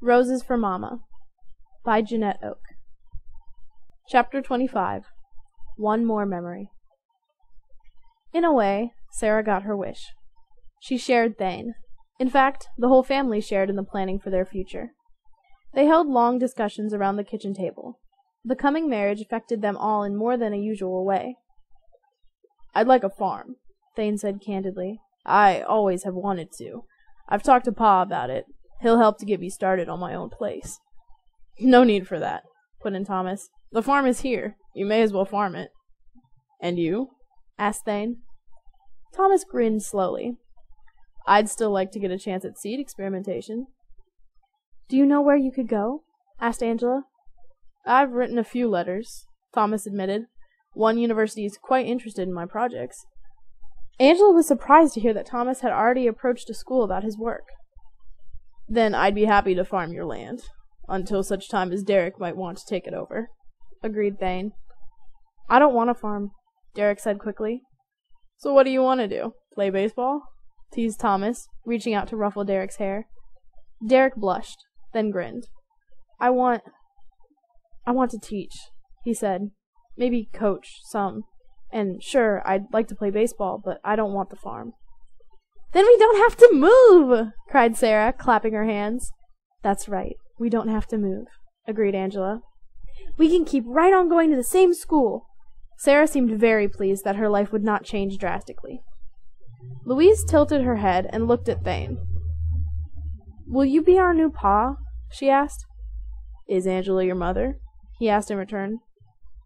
Roses for Mama by Janette Oak. Chapter 25. One More Memory. In a way, Sarah got her wish. She shared Thane. In fact, the whole family shared in the planning for their future. They held long discussions around the kitchen table. The coming marriage affected them all in more than a usual way. "I'd like a farm," Thane said candidly. "I always have wanted to. I've talked to Pa about it. He'll help to get me started on my own place." "No need for that," put in Thomas. "The farm is here. You may as well farm it." "And you?" asked Thane. Thomas grinned slowly. "I'd still like to get a chance at seed experimentation." "Do you know where you could go?" asked Angela. "I've written a few letters," Thomas admitted. "One university is quite interested in my projects." Angela was surprised to hear that Thomas had already approached a school about his work. "Then I'd be happy to farm your land, until such time as Derek might want to take it over," agreed Thane. "I don't want to farm," Derek said quickly. "So what do you want to do? Play baseball?" teased Thomas, reaching out to ruffle Derek's hair. Derek blushed, then grinned. I want to teach," he said. "Maybe coach, some. And sure, I'd like to play baseball, but I don't want the farm." "Then we don't have to move!" cried Sarah, clapping her hands. "That's right, we don't have to move," agreed Angela. "We can keep right on going to the same school." Sarah seemed very pleased that her life would not change drastically. Louise tilted her head and looked at Thane. "Will you be our new Pa?" she asked. "Is Angela your mother?" he asked in return.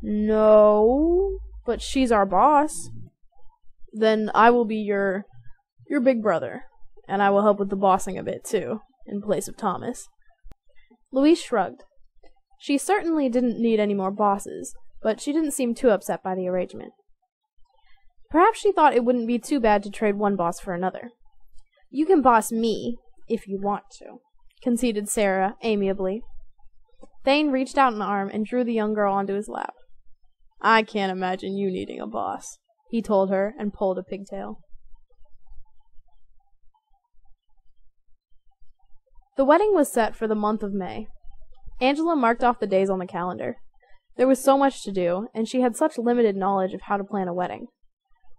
"No, but she's our boss." "Then I will be your big brother, and I will help with the bossing a bit, too, in place of Thomas." Louise shrugged. She certainly didn't need any more bosses, but she didn't seem too upset by the arrangement. Perhaps she thought it wouldn't be too bad to trade one boss for another. "You can boss me, if you want to," conceded Sarah amiably. Thane reached out an arm and drew the young girl onto his lap. "I can't imagine you needing a boss," he told her, and pulled a pigtail. The wedding was set for the month of May. Angela marked off the days on the calendar. There was so much to do, and she had such limited knowledge of how to plan a wedding.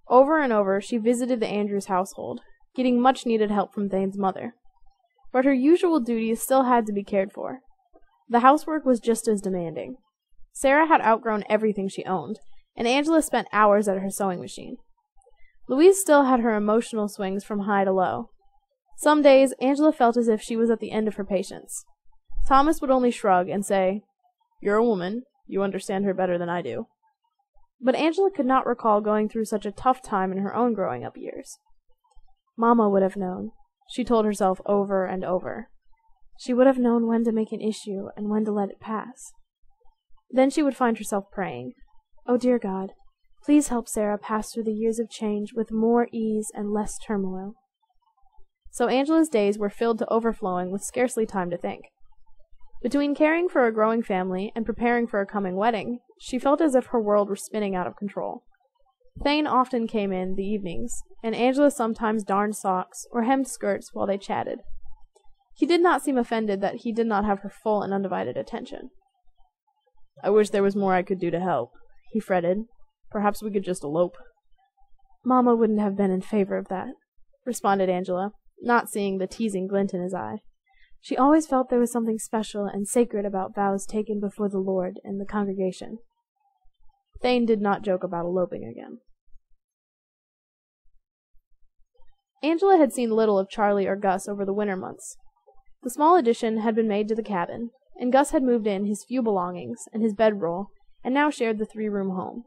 Over and over she visited the Andrews household, getting much-needed help from Thane's mother. But her usual duties still had to be cared for. The housework was just as demanding. Sarah had outgrown everything she owned, and Angela spent hours at her sewing machine. Louise still had her emotional swings from high to low. Some days Angela felt as if she was at the end of her patience. Thomas would only shrug and say, "You're a woman. You understand her better than I do." But Angela could not recall going through such a tough time in her own growing-up years. Mama would have known, she told herself over and over. She would have known when to make an issue and when to let it pass. Then she would find herself praying, "Oh, dear God, please help Sarah pass through the years of change with more ease and less turmoil." So Angela's days were filled to overflowing with scarcely time to think. Between caring for a growing family and preparing for a coming wedding, she felt as if her world were spinning out of control. Thane often came in the evenings, and Angela sometimes darned socks or hemmed skirts while they chatted. He did not seem offended that he did not have her full and undivided attention. "I wish there was more I could do to help," he fretted. "Perhaps we could just elope." "Mama wouldn't have been in favor of that," responded Angela, not seeing the teasing glint in his eye. She always felt there was something special and sacred about vows taken before the Lord and the congregation. Thane did not joke about eloping again. Angela had seen little of Charlie or Gus over the winter months. The small addition had been made to the cabin, and Gus had moved in his few belongings and his bedroll, and now shared the 3-room home.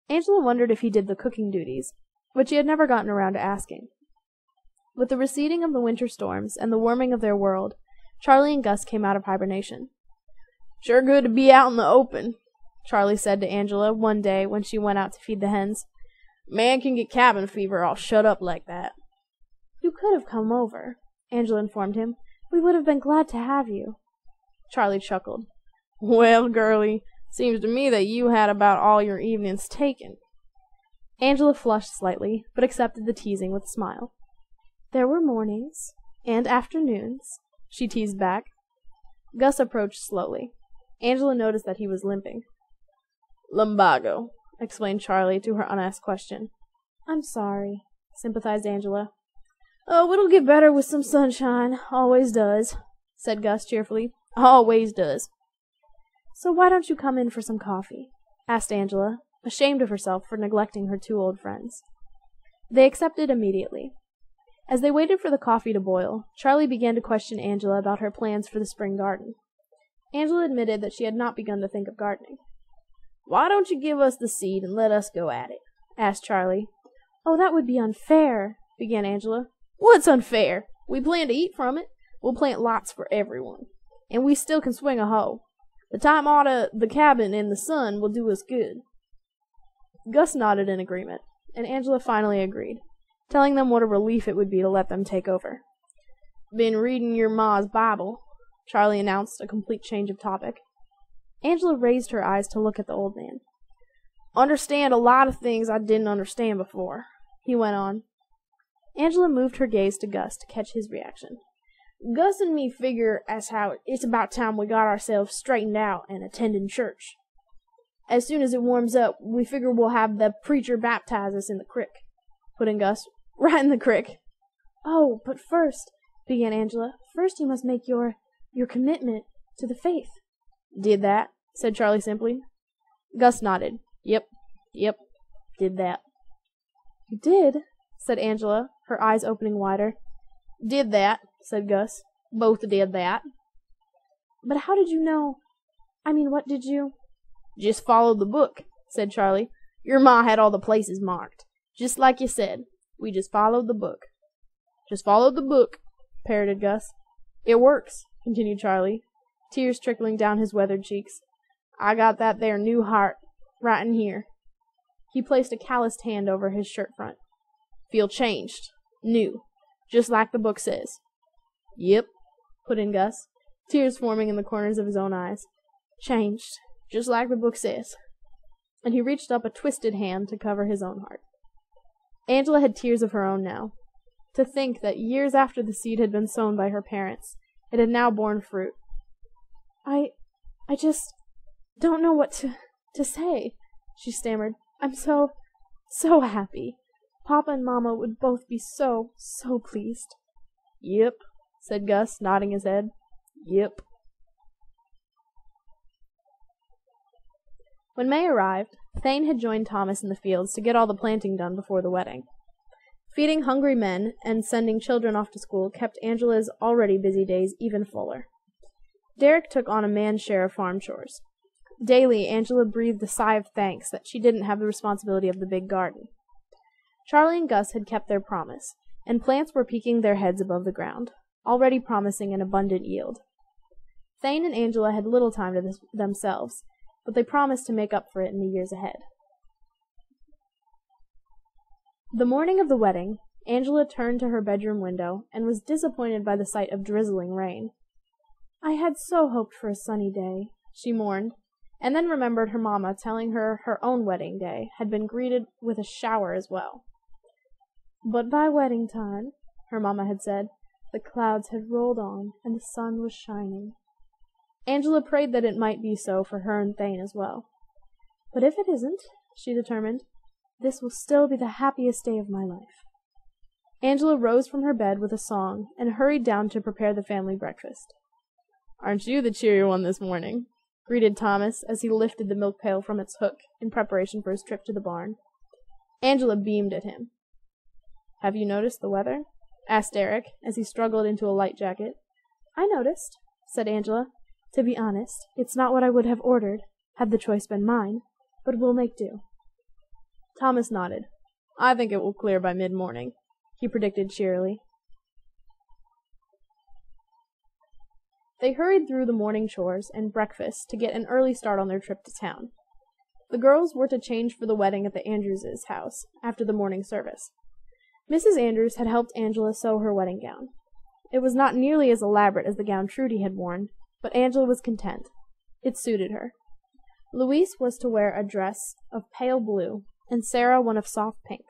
Angela wondered if he did the cooking duties, but she had never gotten around to asking. With the receding of the winter storms and the warming of their world, Charlie and Gus came out of hibernation. "Sure good to be out in the open," Charlie said to Angela one day when she went out to feed the hens. "Man can get cabin fever all shut up like that." "You could have come over," Angela informed him. "We would have been glad to have you." Charlie chuckled. "Well, girlie, seems to me that you had about all your evenings taken." Angela flushed slightly, but accepted the teasing with a smile. "There were mornings and afternoons," she teased back. Gus approached slowly. Angela noticed that he was limping. "Lumbago," explained Charlie to her unasked question. "I'm sorry," sympathized Angela. "Oh, it'll get better with some sunshine. Always does," said Gus cheerfully. "Always does." "So why don't you come in for some coffee?" asked Angela, ashamed of herself for neglecting her two old friends. They accepted immediately. As they waited for the coffee to boil, Charlie began to question Angela about her plans for the spring garden. Angela admitted that she had not begun to think of gardening. "Why don't you give us the seed and let us go at it?" asked Charlie. "Oh, that would be unfair," began Angela. "What's unfair? We plan to eat from it. We'll plant lots for everyone. And we still can swing a hoe. The time out of the cabin in the sun will do us good." Gus nodded in agreement, and Angela finally agreed, telling them what a relief it would be to let them take over. "Been reading your ma's Bible," Charlie announced, a complete change of topic. Angela raised her eyes to look at the old man. "Understand a lot of things I didn't understand before," he went on. Angela moved her gaze to Gus to catch his reaction. "Gus and me figure as how it's about time we got ourselves straightened out and attending church. As soon as it warms up, we figure we'll have the preacher baptize us in the crick," put in Gus. "Right in the crick." "Oh, but first," began Angela, "first you must make your commitment to the faith." "Did that," said Charlie simply. Gus nodded. Yep, did that." "You did?" said Angela, her eyes opening wider. "Did that," said Gus. "Both did that." "But how did you know? I mean, what did you—" "Just followed the book," said Charlie. "Your ma had all the places marked. Just like you said. We just followed the book." "Just followed the book," parroted Gus. "It works," continued Charlie, tears trickling down his weathered cheeks. "I got that there new heart right in here." He placed a calloused hand over his shirt front. "Feel changed. New. Just like the book says." "Yep," put in Gus, tears forming in the corners of his own eyes. "Changed. Just like the book says." And he reached up a twisted hand to cover his own heart. Angela had tears of her own now. To think that years after the seed had been sown by her parents, it had now borne fruit. I just don't know what to say," she stammered. "I'm so happy. Papa and Mama would both be so pleased." "Yep," said Gus, nodding his head. "Yep." When May arrived, Thane had joined Thomas in the fields to get all the planting done before the wedding. Feeding hungry men and sending children off to school kept Angela's already busy days even fuller. Derek took on a man's share of farm chores. Daily, Angela breathed a sigh of thanks that she didn't have the responsibility of the big garden. Charlie and Gus had kept their promise, and plants were peeking their heads above the ground, already promising an abundant yield. Thane and Angela had little time to themselves, but they promised to make up for it in the years ahead. The morning of the wedding, Angela turned to her bedroom window and was disappointed by the sight of drizzling rain. "I had so hoped for a sunny day," she mourned, and then remembered her mamma telling her her own wedding day had been greeted with a shower as well. "But by wedding time," her mamma had said, "the clouds had rolled on and the sun was shining." Angela prayed that it might be so for her and Thane as well. "But if it isn't," she determined, "this will still be the happiest day of my life." Angela rose from her bed with a song and hurried down to prepare the family breakfast. "Aren't you the cheerier one this morning?" greeted Thomas as he lifted the milk pail from its hook in preparation for his trip to the barn. Angela beamed at him. "Have you noticed the weather?" asked Derek as he struggled into a light jacket. "I noticed," said Angela. "To be honest, it's not what I would have ordered, had the choice been mine, but we'll make do." Thomas nodded. "I think it will clear by mid-morning," he predicted cheerily. They hurried through the morning chores and breakfast to get an early start on their trip to town. The girls were to change for the wedding at the Andrews' house after the morning service. Mrs. Andrews had helped Angela sew her wedding gown. It was not nearly as elaborate as the gown Trudy had worn, but Angela was content. It suited her. Louise was to wear a dress of pale blue, and Sarah one of soft pink.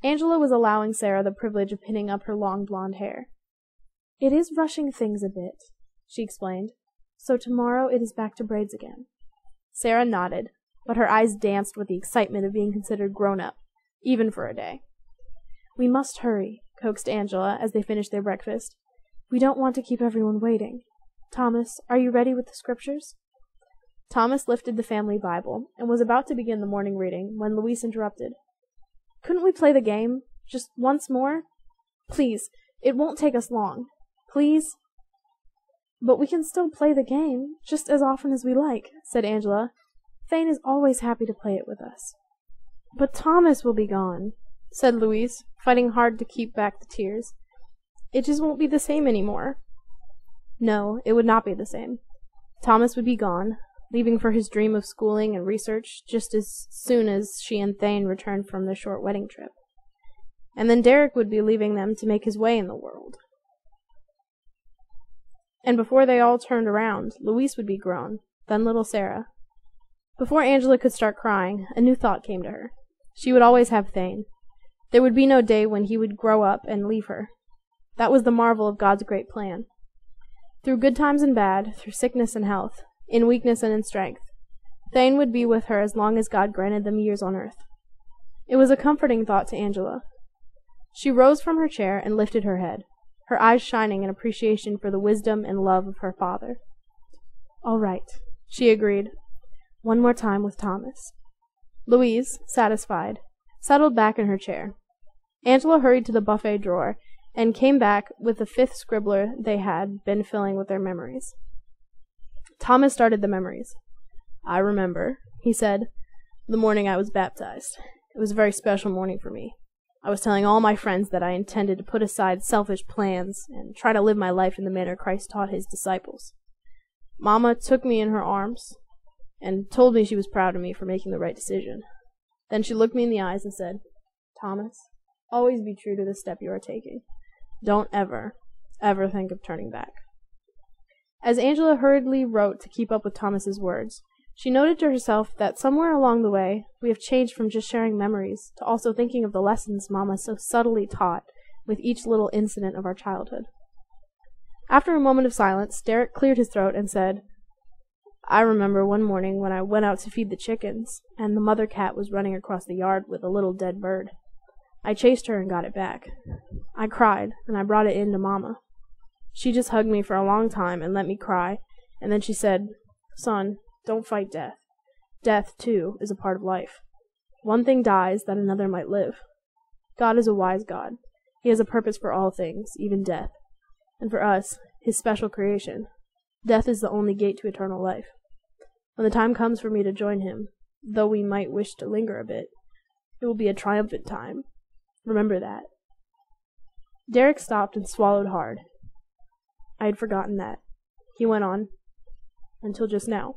Angela was allowing Sarah the privilege of pinning up her long blonde hair. "It is rushing things a bit," she explained. So tomorrow it is back to braids again. Sarah nodded, but her eyes danced with the excitement of being considered grown-up, even for a day. We must hurry, coaxed Angela as they finished their breakfast. We don't want to keep everyone waiting. Thomas, are you ready with the scriptures? Thomas lifted the family Bible and was about to begin the morning reading when Louise interrupted. Couldn't we play the game? Just once more? Please, it won't take us long. Please? But we can still play the game, just as often as we like, said Angela. Thane is always happy to play it with us. But Thomas will be gone, said Louise, fighting hard to keep back the tears. It just won't be the same anymore. No, it would not be the same. Thomas would be gone, leaving for his dream of schooling and research just as soon as she and Thane returned from their short wedding trip. And then Derek would be leaving them to make his way in the world. And before they all turned around, Louise would be grown, then little Sarah. Before Angela could start crying, a new thought came to her. She would always have Thane. There would be no day when he would grow up and leave her. That was the marvel of God's great plan. Through good times and bad, through sickness and health, in weakness and in strength, Thane would be with her as long as God granted them years on earth. It was a comforting thought to Angela. She rose from her chair and lifted her head, her eyes shining in appreciation for the wisdom and love of her father. All right, she agreed. One more time with Thomas. Louise, satisfied, settled back in her chair. Angela hurried to the buffet drawer and came back with the 5th scribbler they had been filling with their memories. Thomas started the memories. I remember, he said, the morning I was baptized. It was a very special morning for me. I was telling all my friends that I intended to put aside selfish plans and try to live my life in the manner Christ taught his disciples. Mama took me in her arms and told me she was proud of me for making the right decision. Then she looked me in the eyes and said, Thomas, always be true to the step you are taking. Don't ever, ever think of turning back. As Angela hurriedly wrote to keep up with Thomas's words, she noted to herself that somewhere along the way we have changed from just sharing memories to also thinking of the lessons Mama so subtly taught with each little incident of our childhood. After a moment of silence, Derek cleared his throat and said, I remember one morning when I went out to feed the chickens, and the mother cat was running across the yard with a little dead bird. I chased her and got it back. I cried, and I brought it in to Mama. She just hugged me for a long time and let me cry, and then she said, Son, don't fight death. Death, too, is a part of life. One thing dies that another might live. God is a wise God. He has a purpose for all things, even death. And for us, his special creation, death is the only gate to eternal life. When the time comes for me to join him, though we might wish to linger a bit, it will be a triumphant time. Remember that. Derek stopped and swallowed hard. I had forgotten that, he went on, until just now.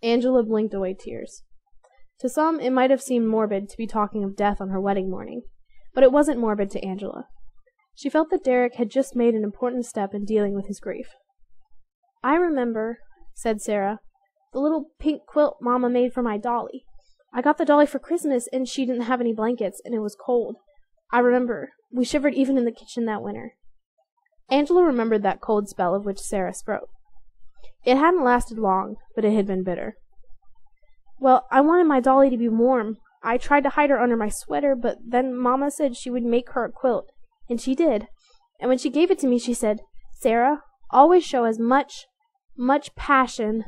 Angela blinked away tears. To some, it might have seemed morbid to be talking of death on her wedding morning, but it wasn't morbid to Angela. She felt that Derek had just made an important step in dealing with his grief. I remember, said Sarah, the little pink quilt Mama made for my dolly. I got the dolly for Christmas, and she didn't have any blankets, and it was cold. I remember. We shivered even in the kitchen that winter. Angela remembered that cold spell of which Sarah spoke. It hadn't lasted long, but it had been bitter. Well, I wanted my dolly to be warm. I tried to hide her under my sweater, but then Mama said she would make her a quilt, and she did. And when she gave it to me, she said, Sarah, always show as much passion,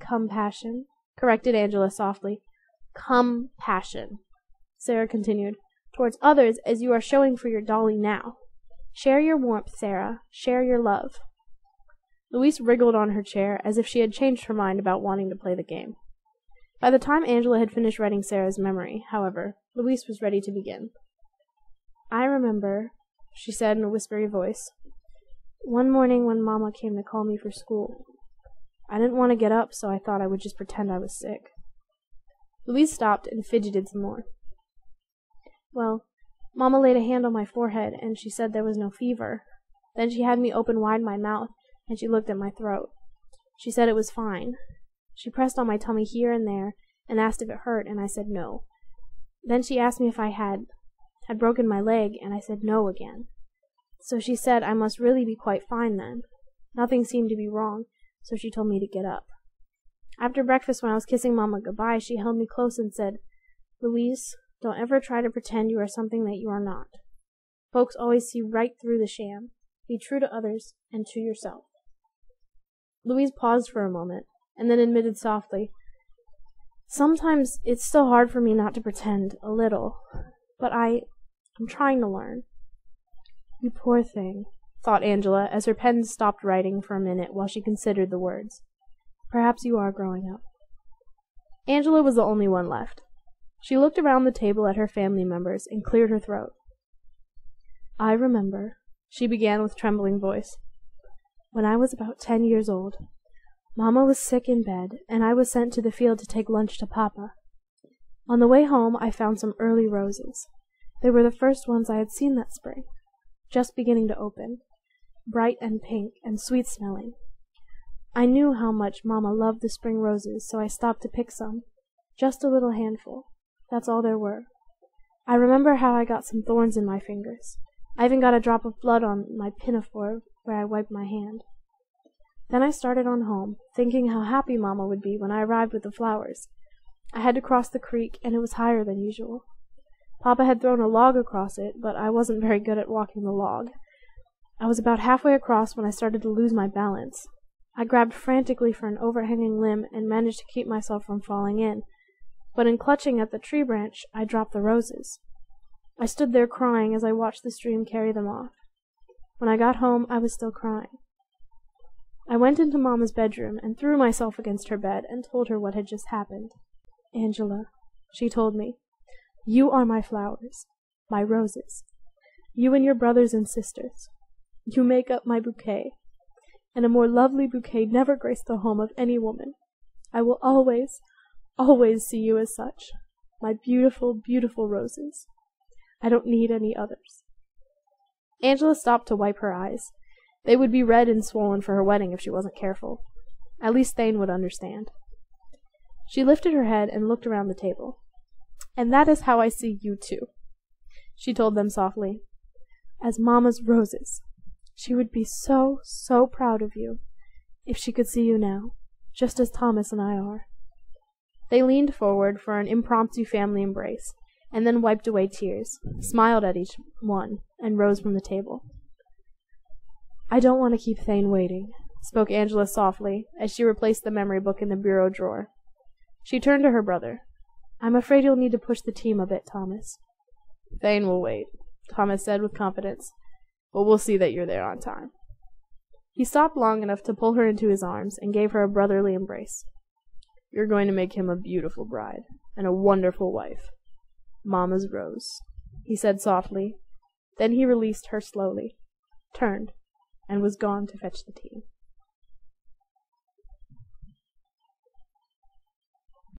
compassion, corrected Angela softly. Compassion, Sarah continued, towards others as you are showing for your dolly now. Share your warmth, Sarah. Share your love. Louise wriggled on her chair as if she had changed her mind about wanting to play the game. By the time Angela had finished writing Sarah's memory, however, Louise was ready to begin. I remember, she said in a whispery voice, one morning when Mama came to call me for school. I didn't want to get up, so I thought I would just pretend I was sick. Louise stopped and fidgeted some more. Well, Mama laid a hand on my forehead, and she said there was no fever. Then she had me open wide my mouth, and she looked at my throat. She said it was fine. She pressed on my tummy here and there, and asked if it hurt, and I said no. Then she asked me if I had broken my leg, and I said no again. So she said I must really be quite fine then. Nothing seemed to be wrong, so she told me to get up. After breakfast, when I was kissing Mama goodbye, she held me close and said, "Louise, don't ever try to pretend you are something that you are not. Folks always see right through the sham. Be true to others and to yourself." Louise paused for a moment, and then admitted softly, "Sometimes it's still hard for me not to pretend, a little, but I'm trying to learn." "You poor thing," thought Angela, as her pen stopped writing for a minute while she considered the words. "Perhaps you are growing up." Angela was the only one left. She looked around the table at her family members and cleared her throat. "I remember," she began with trembling voice, "when I was about 10 years old. Mama was sick in bed, and I was sent to the field to take lunch to Papa. On the way home I found some early roses. They were the first ones I had seen that spring, just beginning to open, bright and pink and sweet-smelling. I knew how much Mama loved the spring roses, so I stopped to pick some, just a little handful. That's all there were. I remember how I got some thorns in my fingers. I even got a drop of blood on my pinafore where I wiped my hand. Then I started on home, thinking how happy Mama would be when I arrived with the flowers. I had to cross the creek, and it was higher than usual. Papa had thrown a log across it, but I wasn't very good at walking the log. I was about halfway across when I started to lose my balance. I grabbed frantically for an overhanging limb and managed to keep myself from falling in, but in clutching at the tree branch, I dropped the roses. I stood there crying as I watched the stream carry them off. When I got home, I was still crying. I went into Mama's bedroom and threw myself against her bed and told her what had just happened. "Angela," she told me, "you are my flowers, my roses. You and your brothers and sisters. You make up my bouquet, and a more lovely bouquet never graced the home of any woman. I will always, always see you as such, my beautiful, beautiful roses. I don't need any others." Angela stopped to wipe her eyes. They would be red and swollen for her wedding if she wasn't careful. At least Thane would understand. She lifted her head and looked around the table. "And that is how I see you too," she told them softly, "as Mama's roses. She would be so, so proud of you, if she could see you now, just as Thomas and I are." They leaned forward for an impromptu family embrace, and then wiped away tears, smiled at each one, and rose from the table. "I don't want to keep Thane waiting," spoke Angela softly, as she replaced the memory book in the bureau drawer. She turned to her brother. "I'm afraid you'll need to push the team a bit, Thomas." "Thane will wait," Thomas said with confidence, "but we'll see that you're there on time." He stopped long enough to pull her into his arms and gave her a brotherly embrace. "You're going to make him a beautiful bride, and a wonderful wife. Mama's rose," he said softly. Then he released her slowly, turned, and was gone to fetch the tea.